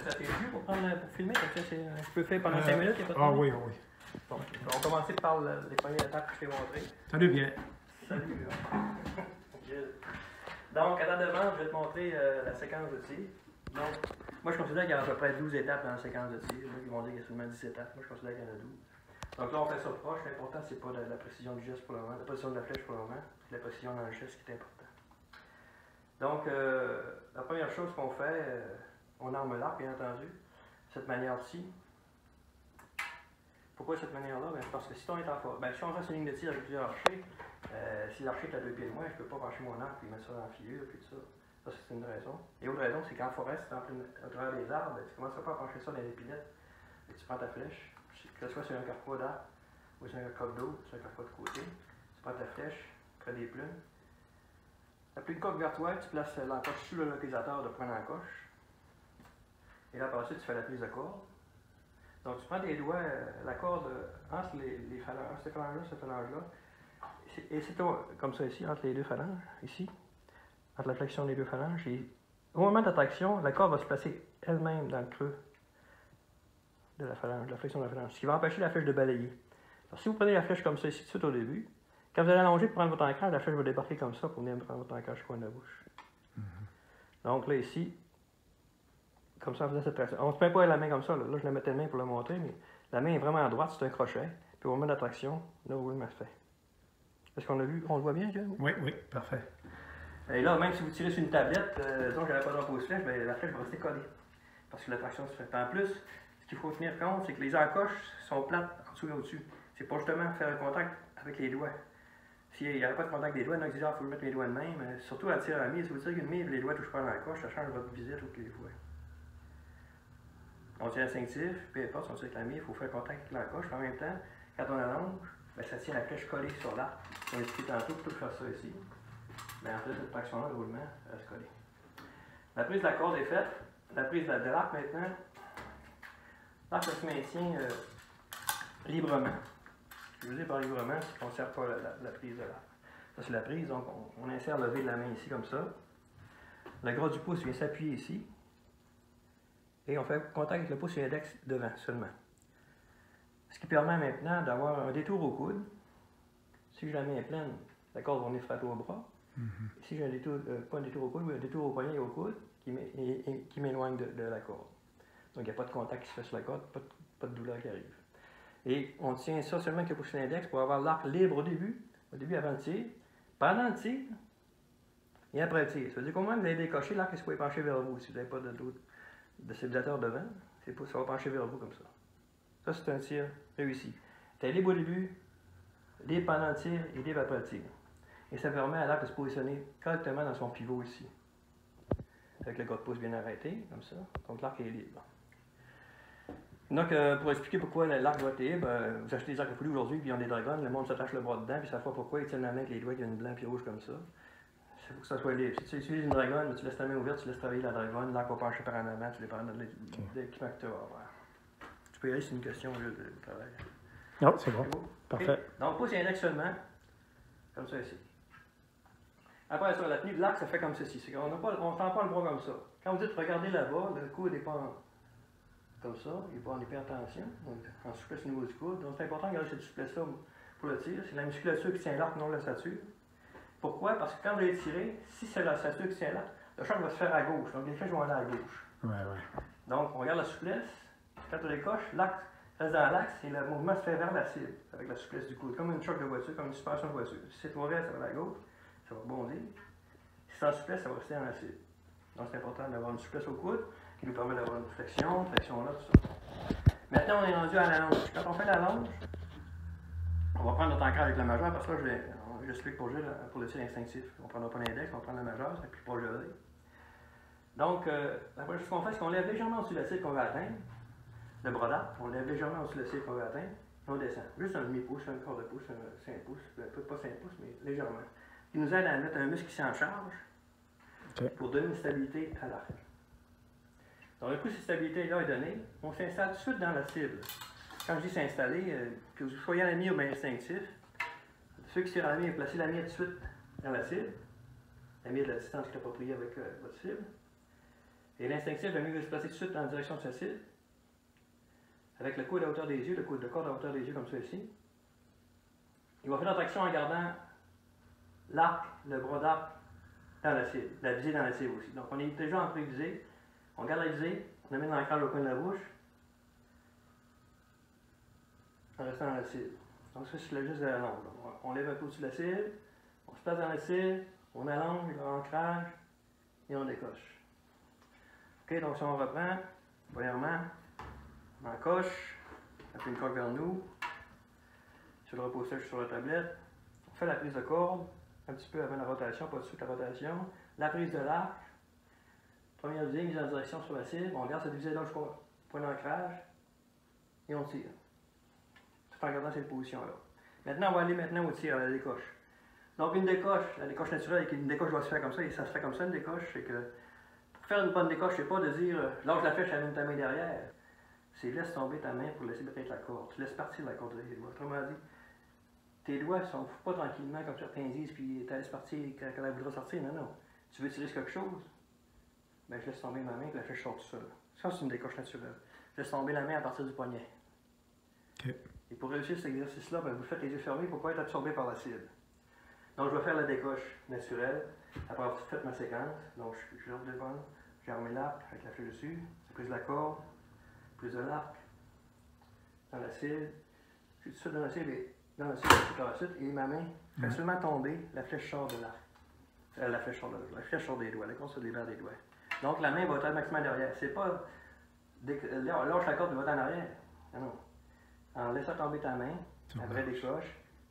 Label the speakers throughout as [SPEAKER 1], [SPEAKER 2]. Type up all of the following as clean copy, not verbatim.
[SPEAKER 1] ça fait juste pour filmer, comme ça, je peux faire pendant 5 minutes, il n'y a pas de
[SPEAKER 2] Ah oui, oui.
[SPEAKER 1] Bon, on va commencer par les premières étapes que je t'ai montrées.
[SPEAKER 2] Salut bien.
[SPEAKER 1] Salut. Donc, à date de vente, je vais te montrer la séquence de tir. Donc, moi, je considère qu'il y a à peu près 12 étapes dans la séquence de tir. Ils vont dire qu'il y a seulement 10 étapes. Moi, je considère qu'il y en a 12. Donc là, on fait ça proche. L'important, c'est pas la précision du geste pour le moment, la position de la flèche pour le moment, c'est la précision dans le geste qui est important. Donc, la première chose qu'on fait, on arme l'arc, bien entendu, de cette manière-ci. Pourquoi cette manière-là? Parce que si on est en force, si on reste une ligne de tir avec plusieurs archers, si l'archer est à 2 pieds de moi, je ne peux pas pencher mon arc et mettre ça dans la filure, puis tout ça. Ça, c'est une raison. Et l'autre raison, c'est qu'en forêt, si tu es au travers des arbres, tu ne commences pas à pencher ça dans les épinettes. Et tu prends ta flèche, que ce soit sur un carquois d'arbre ou sur un coque d'eau, sur un carquois de côté, tu prends ta flèche, près des plumes. La plume coque vers toi, tu places l'encoche sous le localisateur de prendre l'encoche. Et là, par la suite, tu fais la prise de corde. Donc, tu prends des doigts, la corde entre les phalanges, cette phalange-là, et c'est comme ça ici, entre les deux phalanges, ici, entre la flexion des deux phalanges. Et au moment d'attraction, la corde va se placer elle-même dans le creux de la phalange, de la flexion de la phalange, ce qui va empêcher la flèche de balayer. Alors, si vous prenez la flèche comme ça ici, tout de suite au début, quand vous allez allonger pour prendre votre ancrage, la flèche va débarquer comme ça pour venir prendre votre ancrage au coin de la bouche. Donc là, ici, comme ça, on faisait cette traction. On ne se met pas la main comme ça, là je la mettais la main pour le montrer, mais la main est vraiment à droite, c'est un crochet. Puis au moment d'attraction, là, vous voyez, fait. Est-ce qu'on l'a vu? On le voit bien, Jim?
[SPEAKER 2] Oui, oui, parfait.
[SPEAKER 1] Et là, même si vous tirez sur une tablette, disons que j'avais pas de pose flèche, la flèche va rester collée. Parce que l'attraction se fait. En plus, ce qu'il faut tenir compte, c'est que les encoches sont plates en dessous et au-dessus. C'est pas justement faire le contact avec les doigts. S'il n'y avait pas de contact des doigts, il y en a qui disent il faut mettre les doigts de même. Surtout à tirer à la mire, si vous tirez une mire, les doigts ne touchent pas dans l'encoche, ça change votre visée toutes les fois. On tire instinctif, peu importe si on tire avec la mire, il faut faire contact avec l'encoche. En même temps, quand on allonge, ça tient la flèche collée sur l'arc. On a expliqué tantôt, plutôt que faire ça ici. En fait, cette traction-là, le roulement, elle reste collée. La prise de la corde est faite. La prise de l'arc maintenant, l'arc se maintient librement. Je veux dire par librement, c'est qu'on ne serre pas la prise de l'arc. Ça, c'est la prise, donc on insère le V de la main ici, comme ça. Le gras du pouce vient s'appuyer ici. Et on fait contact avec le pouce et l'index devant seulement. Ce qui permet maintenant d'avoir un détour au coude. Si je la main est pleine, la corde va venir frapper au bras. Si j'ai un détour, pas un détour au coude, mais un détour au poignet et au coude qui m'éloigne de la corde. Donc il n'y a pas de contact qui se fait sur la corde, pas de douleur qui arrive. Et on tient ça seulement avec le pouce et l'index pour avoir l'arc libre au début avant le tir, pendant le tir et après le tir. Ça veut dire qu'au moment de l'aider décocher, l'arc est penché vers vous. Si vous n'avez pas de stabilisateur devant, ça va pencher vers vous comme ça. Ça, c'est un tir réussi. Tu es libre au début, libre pendant le tir et libre après le tir. Et ça permet à l'arc de se positionner correctement dans son pivot ici. Avec le gras de pouce bien arrêté, comme ça. Donc l'arc est libre. Donc, pour expliquer pourquoi l'arc doit être libre, vous achetez des arcs à poulie aujourd'hui, puis ils ont des dragons, le monde s'attache le bras dedans, puis ça fait pourquoi ils tiennent la main avec les doigts, il y a une blanc et rouge comme ça. Il faut que ça soit libre. Si tu utilises une dragonne, tu laisses ta main ouverte, tu laisses travailler la dragonne, l'arc va pencher par en avant, tu dépends de l'équipement que tu vas avoir. Tu peux y aller, c'est une question juste de travail.
[SPEAKER 2] Non, c'est bon. Parfait.
[SPEAKER 1] Okay. Donc, pouce et index seulement, comme ça ici. Après ça, la tenue de l'arc, ça fait comme ceci. On ne tend pas le bras comme ça. Quand vous dites regardez là-bas, le coude n'est pas comme ça, il n'est pas en hypertension, donc en souplesse au niveau du coude. Donc c'est important de garder cette souplesse-là pour le tir. C'est la musculature qui tient l'arc, non l'ossature. Pourquoi? Parce que quand vous allez tirer, si c'est l'ossature qui tient l'arc, le choc va se faire à gauche. Donc les flèches vont aller à gauche. Donc on regarde la souplesse. Quand on décoche, l'arc reste dans l'axe et le mouvement se fait vers la cible avec la souplesse du coude. Comme une choc de voiture, comme une suspension de voiture. Si c'est trop raide, ça va à gauche. Ça va rebondir. Si c'est en souplesse, ça va rester en acide. Donc c'est important d'avoir une souplesse au coude qui nous permet d'avoir une traction là, tout ça. Maintenant, on est rendu à la longe. Quand on fait la longe, on va prendre notre ancrage avec la majeure parce que là, j'explique pour le tir instinctif. On ne prendra pas l'index, on va prendre la majeure, c'est plus pas gelé. Donc, la première chose qu'on fait, c'est qu'on lève légèrement au-dessus de la cible qu'on veut atteindre. Le bras d'arc, on lève légèrement au-dessus de la cible qu'on veut atteindre. Et on descend. Juste un demi-pouce, un quart de pouce, un 5 pouces, pas 5 pouces, mais légèrement. Qui nous aide à mettre un muscle qui s'en charge pour donner une stabilité à l'arc. Donc, un coup, cette stabilité-là est donnée, on s'installe tout de suite dans la cible. Quand je dis s'installer, que vous soyez à la mire ou bien instinctif, ceux qui tirent à la mire, placez la mire tout de suite dans la cible, la mire de la distance qui est appropriée avec votre cible. Et l'instinctif, le mieux va se placer tout de suite en direction de sa cible, avec le coude à hauteur des yeux, le coude de corde à hauteur des yeux, comme ça ici. Il va faire la traction en gardant l'arc, le bras d'arc dans la cible, la visée dans la cible aussi. Donc on est déjà en pré-visée, on garde la visée, on amène l'ancrage au coin de la bouche, en restant dans la cible. Donc ça, c'est le geste de la langue. On lève un peu au-dessus de la cible, on se place dans la cible, on allonge l'ancrage et on décoche. Ok, donc si on reprend, premièrement, on encoche, on fait une coque vers nous, sur le repose-sèche sur la tablette, on fait la prise de corde, un petit peu avant la rotation, pas tout de suite la rotation, la prise de l'arc, première visée, mise en direction sur la cible, on garde cette visée là jusqu'au point d'ancrage et on tire. Tout en gardant cette position-là. Maintenant, on va aller maintenant au tir, à la décoche. Donc une décoche, la décoche naturelle, une décoche doit se faire comme ça, et ça se fait comme ça une décoche, c'est que pour faire une bonne décoche, c'est pas de dire lâche la flèche, amène ta main derrière. C'est laisse tomber ta main pour laisser peut-être la corde. Tu laisses partir la corde des doigts. Autrement dit, tes doigts ne sont pas tranquillement comme certains disent, puis tu laisses partir quand elle voudra sortir. Non, non. Tu veux tirer sur quelque chose? Ben, je laisse tomber ma main, puis la flèche sort tout seul. Ça, c'est une décoche naturelle. Je laisse tomber la main à partir du poignet.
[SPEAKER 2] Okay.
[SPEAKER 1] Et pour réussir cet exercice-là, ben, vous faites les yeux fermés pour ne pas être absorbé par la cible. Donc, je vais faire la décoche naturelle après avoir fait ma séquence. Donc, je rentre devant, j'ai remis l'arc avec la flèche dessus, prise de la corde, prise de l'arc, dans la cible, je suis tout de suite dans la cible et dans la cible, par la suite, et ma main fait seulement tomber, la flèche sort de l'arc. La flèche sort des doigts, la corde sur les verres des doigts. Donc, la main va être maximum derrière. C'est pas, lâche la corde, tu vas en arrière. Non, non. En laissant tomber ta main, après décoche,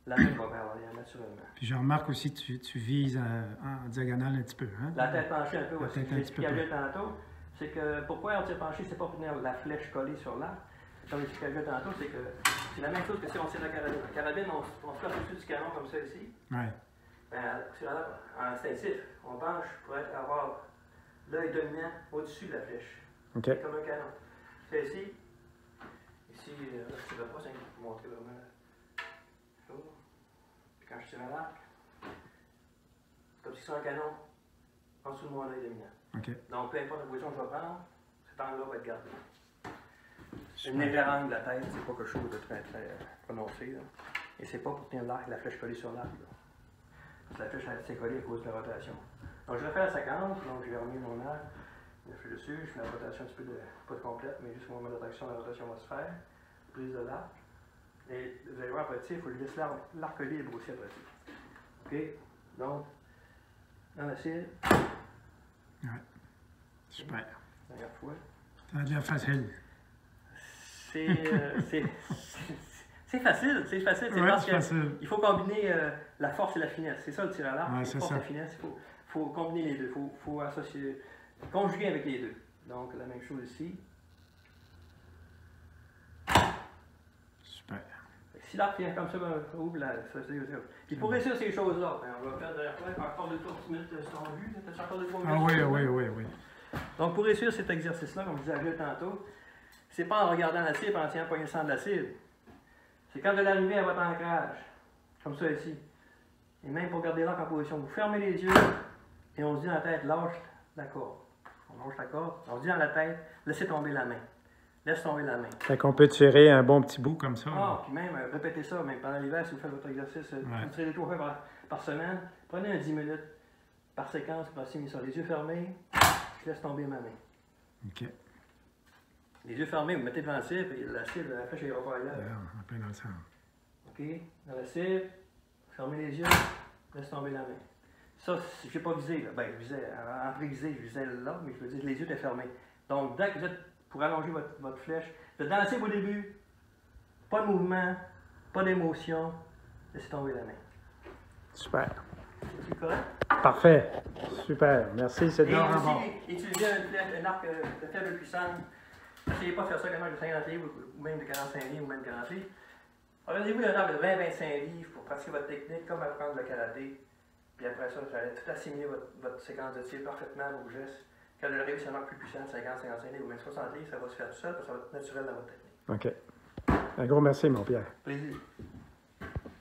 [SPEAKER 1] la main va vers l'arrière naturellement.
[SPEAKER 2] Puis je remarque aussi que tu vises en diagonale un petit peu. Hein?
[SPEAKER 1] La tête penchée un peu aussi.
[SPEAKER 2] Un petit peu.
[SPEAKER 1] Tantôt, c'est que pourquoi on tire penché, c'est pas pour tenir la flèche collée sur l'arc. Comme l'expliquais tantôt, c'est que c'est la même chose que si on tire la carabine. La carabine, on se place au-dessus du canon comme ça ici.
[SPEAKER 2] Ouais.
[SPEAKER 1] Ben, c'est en instinctif. On penche pour avoir l'œil dominant au-dessus de la flèche.
[SPEAKER 2] Okay.
[SPEAKER 1] Comme un canon. C'est ici. Ici, je ne tire pas, c'est pour montrer vraiment la chose. Puis quand je tire à l'arc, c'est comme si c'était un canon en dessous de mon œil dominant.
[SPEAKER 2] Okay.
[SPEAKER 1] Donc, peu importe la position que je vais prendre, cet angle-là va être gardé. Une légère angle de la tête, c'est pas quelque chose de très, très prononcé. Là. Et c'est pas pour tenir l'arc, la flèche collée sur l'arc. La flèche s'est collée à cause de la rotation. Donc, je vais faire la séquence. Donc, j'ai remis mon arc, je fais dessus, je fais la rotation un petit peu pas complète, mais juste au moment de traction, la rotation va se faire. Prise de l'arc. Et vous allez voir après il faut que je laisse l'arc libre aussi après ça. OK? Donc, dans la cible.
[SPEAKER 2] Ouais. Super.
[SPEAKER 1] Dernière fois.
[SPEAKER 2] Ça a l'air facile.
[SPEAKER 1] C'est facile, c'est parce qu'il faut combiner la force et la finesse. C'est ça le tir à l'arc, la force et la finesse. Il faut combiner les deux, il faut associer, conjuguer avec les deux. Donc la même chose ici.
[SPEAKER 2] Super.
[SPEAKER 1] Si l'arc vient comme ça, ben, ouvre la. Puis pour réussir ces choses-là, ben, on va faire derrière toi, encore 2-3 minutes sur vue. T'as encore 2-3 minutes?
[SPEAKER 2] Oui.
[SPEAKER 1] Donc pour réussir cet exercice-là, comme je disais tantôt, c'est pas en regardant la cible, en tenant poignet le centre de la cible. C'est quand vous allez arriver à votre ancrage, comme ça ici. Et même pour garder l'arc en position, vous fermez les yeux et on se dit dans la tête, lâche la corde. On lâche la corde, on se dit dans la tête, laissez tomber la main. Laisse tomber la main.
[SPEAKER 2] Fait qu'on peut tirer un bon petit bout comme ça.
[SPEAKER 1] Ah, puis même, répétez ça, même pendant l'hiver, si vous faites votre exercice, vous tirez les 3 fois par semaine, prenez un 10 minutes par séquence, pour essayer ça. Les yeux fermés, je laisse tomber ma main.
[SPEAKER 2] OK.
[SPEAKER 1] Les yeux fermés, vous mettez devant la cible, et la cible, la flèche, elle va pas ailleurs.
[SPEAKER 2] En plein dans le centre.
[SPEAKER 1] OK? Dans la cible, fermez les yeux, laisse tomber la main. Ça, je n'ai pas visé, là. Ben, je visais, en pré-visé, je visais là, mais je veux dire, les yeux étaient fermés. Donc, dès que vous êtes, pour allonger votre flèche, vous êtes dans la cible au début, pas de mouvement, pas d'émotion, laissez tomber la main.
[SPEAKER 2] Super.
[SPEAKER 1] C'est correct?
[SPEAKER 2] Parfait. Super. Merci, c'est bien.
[SPEAKER 1] Et aussi, utilisez un arc de faible puissance. N'essayez pas de faire ça quand même de 50 livres ou même de 45 livres ou même de 40 livres. Regardez-vous un arc de 20-25 livres pour pratiquer votre technique comme apprendre le karaté. Puis après ça, vous allez tout assimiler votre séquence de tir parfaitement à vos gestes. Quand vous arrivez sur un arc plus puissant, 50-55 livres ou même 60 livres, ça va se faire tout seul parce que ça va être naturel dans votre technique.
[SPEAKER 2] OK. Un gros merci, mon Pierre.
[SPEAKER 1] Plaisir.